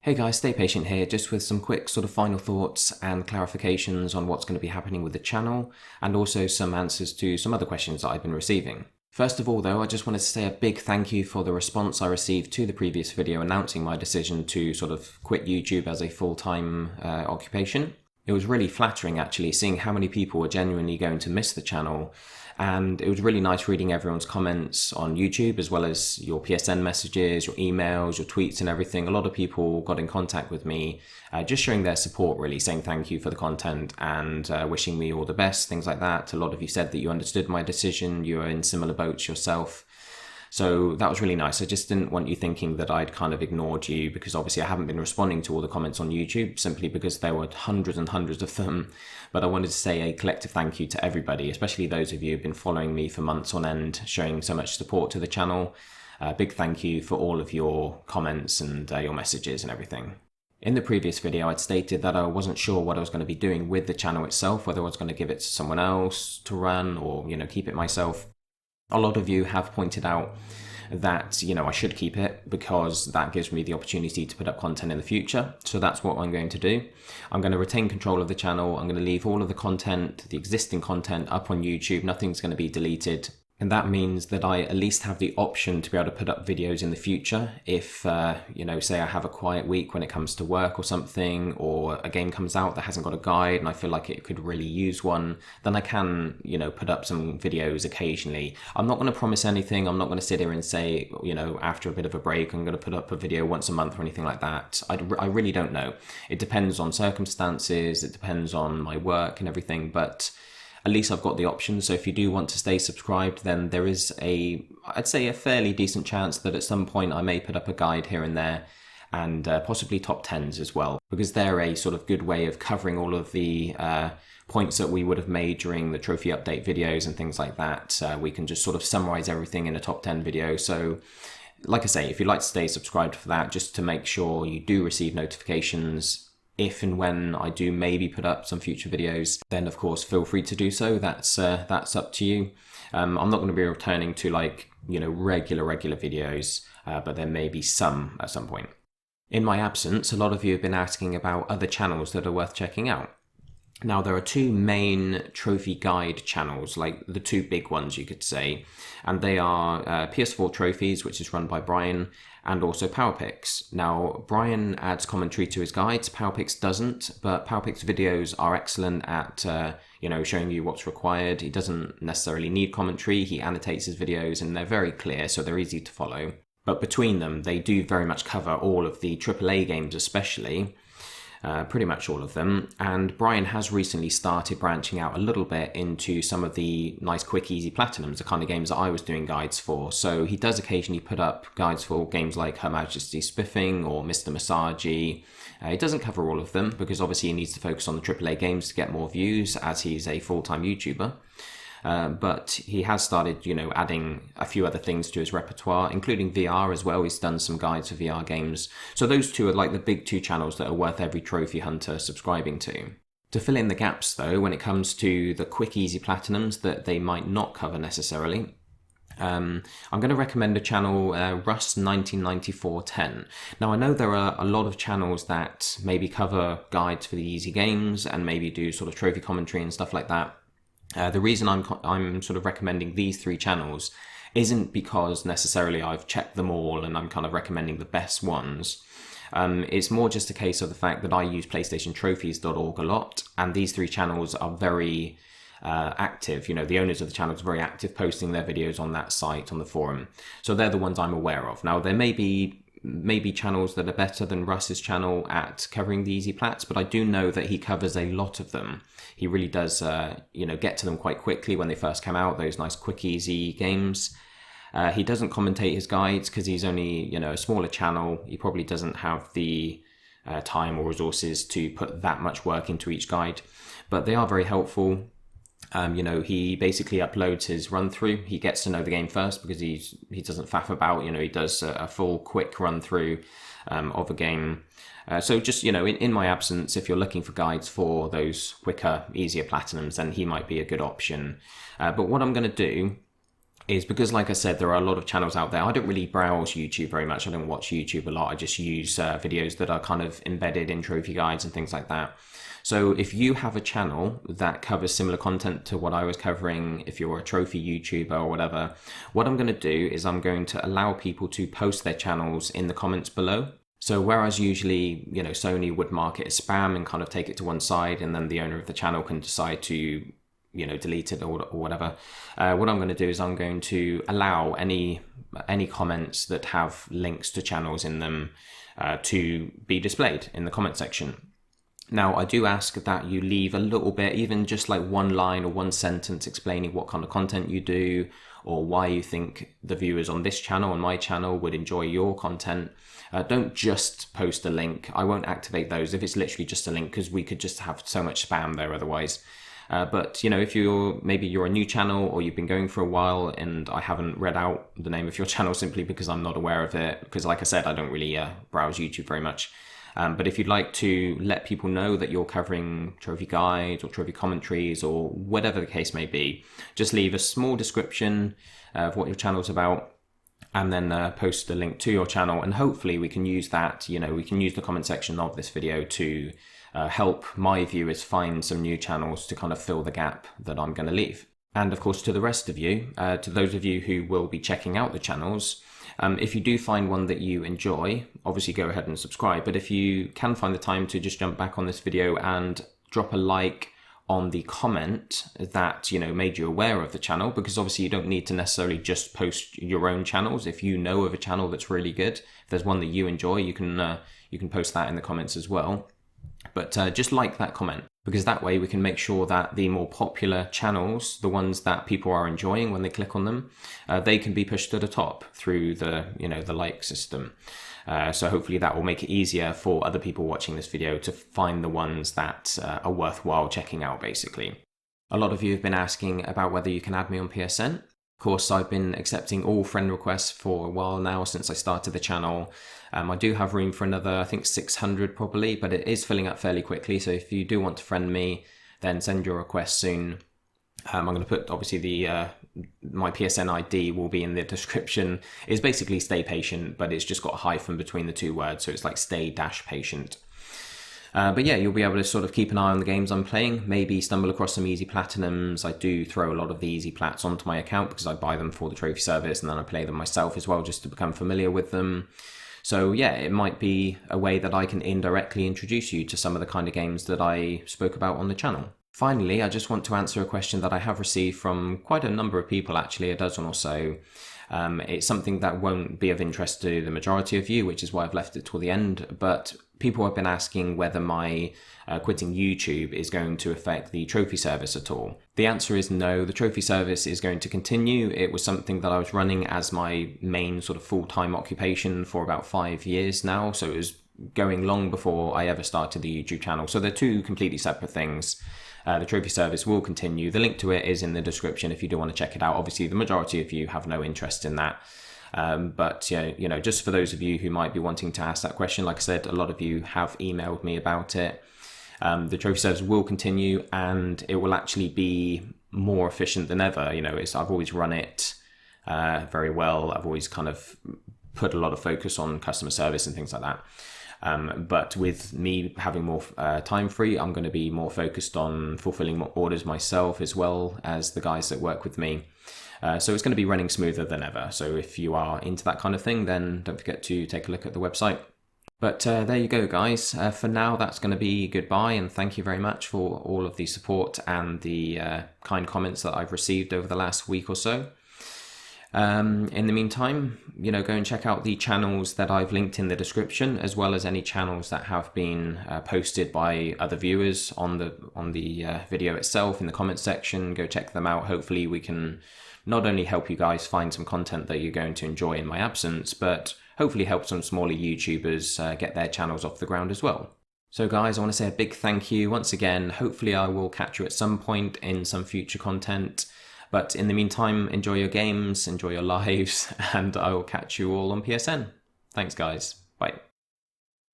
Hey guys, Stay Patient here, just with some quick sort of final thoughts and clarifications on what's going to be happening with the channel, and also some answers to some other questions that I've been receiving. First of all though, I just wanted to say a big thank you for the response I received to the previous video announcing my decision to sort of quit YouTube as a full-time occupation. It was really flattering actually, seeing how many people were genuinely going to miss the channel, and it was really nice reading everyone's comments on YouTube as well as your PSN messages, your emails, your tweets and everything. A lot of people got in contact with me, just showing their support really, saying thank you for the content and wishing me all the best, things like that. A lot of you said that you understood my decision, you were in similar boats yourself. So that was really nice. I just didn't want you thinking that I'd kind of ignored you, because obviously I haven't been responding to all the comments on YouTube simply because there were hundreds and hundreds of them. But I wanted to say a collective thank you to everybody, especially those of you who've been following me for months on end, showing so much support to the channel. Big thank you for all of your comments and your messages and everything. In the previous video, I'd stated that I wasn't sure what I was going to be doing with the channel itself, whether I was going to give it to someone else to run or, keep it myself. A lot of you have pointed out that, I should keep it because that gives me the opportunity to put up content in the future. So that's what I'm going to do. I'm going to retain control of the channel. I'm going to leave all of the content, the existing content, up on YouTube. Nothing's going to be deleted. And that means that I at least have the option to be able to put up videos in the future if, say I have a quiet week when it comes to work or something, or a game comes out that hasn't got a guide and I feel like it could really use one, then I can, put up some videos occasionally. I'm not going to promise anything. I'm not going to sit here and say, after a bit of a break, I'm going to put up a video once a month or anything like that. I really don't know. It depends on circumstances. It depends on my work and everything, but at least I've got the option. So if you do want to stay subscribed, then there is I'd say a fairly decent chance that at some point I may put up a guide here and there, and possibly top 10s as well, because they're a sort of good way of covering all of the points that we would have made during the trophy update videos and things like that. We can just sort of summarize everything in a top 10 video. So like I say, if you'd like to stay subscribed for that, just to make sure you do receive notifications if and when I do maybe put up some future videos, then of course feel free to do so. That's up to you. I'm not going to be returning to regular videos, but there may be some at some point. In my absence, a lot of you have been asking about other channels that are worth checking out. Now, there are two main trophy guide channels, like the two big ones you could say, and they are PS4 Trophies, which is run by Brian, and also PowerPicks. Now, Brian adds commentary to his guides, PowerPicks doesn't, but PowerPicks videos are excellent at showing you what's required. He doesn't necessarily need commentary, he annotates his videos and they're very clear, so they're easy to follow. But between them, they do very much cover all of the AAA games especially, pretty much all of them, and Brian has recently started branching out a little bit into some of the nice quick easy platinums, the kind of games that I was doing guides for. So he does occasionally put up guides for games like Her Majesty's Spiffing or Mr. Masagi. He doesn't cover all of them because obviously he needs to focus on the AAA games to get more views, as he's a full-time YouTuber. But he has started, adding a few other things to his repertoire, including VR as well. He's done some guides for VR games. So those two are like the big two channels that are worth every trophy hunter subscribing to. To fill in the gaps though, when it comes to the quick easy platinums that they might not cover necessarily, I'm going to recommend a channel, Russ 199410. Now I know there are a lot of channels that maybe cover guides for the easy games and maybe do sort of trophy commentary and stuff like that. The reason I'm sort of recommending these three channels isn't because necessarily I've checked them all and I'm kind of recommending the best ones. It's more just a case of the fact that I use PlayStationTrophies.org a lot, and these three channels are very active. The owners of the channels are very active, posting their videos on that site, on the forum. So they're the ones I'm aware of. Now there may be channels that are better than Russ's channel at covering the easy plats, but I do know that he covers a lot of them. He really does, get to them quite quickly when they first come out, those nice quick easy games. He doesn't commentate his guides because he's only, a smaller channel. He probably doesn't have the time or resources to put that much work into each guide, but they are very helpful. He basically uploads his run through. He gets to know the game first because he doesn't faff about. He does a full quick run through of a game. So just, in my absence, if you're looking for guides for those quicker, easier platinums, then he might be a good option. But what I'm going to do is because, like I said, there are a lot of channels out there. I don't really browse YouTube very much. I don't watch YouTube a lot. I just use videos that are kind of embedded in trophy guides and things like that. So if you have a channel that covers similar content to what I was covering, if you're a trophy YouTuber or whatever, what I'm going to do is I'm going to allow people to post their channels in the comments below. So whereas usually, Sony would mark it as spam and kind of take it to one side, and then the owner of the channel can decide to, delete it or whatever. What I'm going to do is I'm going to allow any comments that have links to channels in them to be displayed in the comment section. Now, I do ask that you leave a little bit, even just like one line or one sentence explaining what kind of content you do or why you think the viewers on this channel and my channel would enjoy your content. Don't just post a link. I won't activate those if it's literally just a link, because we could just have so much spam there otherwise. But if maybe you're a new channel or you've been going for a while and I haven't read out the name of your channel simply because I'm not aware of it, because like I said, I don't really browse YouTube very much. But if you'd like to let people know that you're covering trophy guides or trophy commentaries or whatever the case may be, just leave a small description of what your channel's about, and then post the link to your channel, and hopefully we can use that, we can use the comment section of this video to help my viewers find some new channels to kind of fill the gap that I'm going to leave. And of course, to the rest of you, to those of you who will be checking out the channels, if you do find one that you enjoy, obviously go ahead and subscribe. But if you can find the time to just jump back on this video and drop a like on the comment that made you aware of the channel, because obviously you don't need to necessarily just post your own channels. If you know of a channel that's really good, if there's one that you enjoy, you can post that in the comments as well. But just like that comment, because that way we can make sure that the more popular channels, the ones that people are enjoying when they click on them, they can be pushed to the top through the the like system. So hopefully that will make it easier for other people watching this video to find the ones that are worthwhile checking out, basically. A lot of you have been asking about whether you can add me on PSN. Of course, I've been accepting all friend requests for a while now since I started the channel. I do have room for another, I think 600 probably, but it is filling up fairly quickly. So if you do want to friend me, then send your request soon. I'm going to put, obviously, my PSN ID will be in the description. It's basically stay-patient, but it's just got a hyphen between the two words. So it's like stay-patient. But yeah, you'll be able to sort of keep an eye on the games I'm playing, maybe stumble across some easy platinums. I do throw a lot of the easy plats onto my account because I buy them for the trophy service and then I play them myself as well just to become familiar with them. So yeah, it might be a way that I can indirectly introduce you to some of the kind of games that I spoke about on the channel. Finally, I just want to answer a question that I have received from quite a number of people, actually, a dozen or so. It's something that won't be of interest to the majority of you, which is why I've left it till the end, but people have been asking whether my quitting YouTube is going to affect the trophy service at all. The answer is no. The trophy service is going to continue. It was something that I was running as my main sort of full-time occupation for about 5 years now, so it was going long before I ever started the YouTube channel. So they're two completely separate things. The trophy service will continue. The link to it is in the description if you do want to check it out. Obviously, the majority of you have no interest in that. But just for those of you who might be wanting to ask that question, like I said, a lot of you have emailed me about it. The trophy service will continue, and it will actually be more efficient than ever. I've always run it very well. I've always kind of put a lot of focus on customer service and things like that. But with me having more time free, I'm going to be more focused on fulfilling more orders myself as well as the guys that work with me. So it's going to be running smoother than ever. So if you are into that kind of thing, then don't forget to take a look at the website. But there you go, guys. For now, that's going to be goodbye, and thank you very much for all of the support and the kind comments that I've received over the last week or so. In the meantime, go and check out the channels that I've linked in the description, as well as any channels that have been posted by other viewers on the video itself in the comments section. Go check them out. Hopefully we can not only help you guys find some content that you're going to enjoy in my absence, but hopefully help some smaller YouTubers get their channels off the ground as well. So guys, I want to say a big thank you once again. Hopefully I will catch you at some point in some future content. But in the meantime, enjoy your games, enjoy your lives, and I will catch you all on PSN. Thanks, guys. Bye.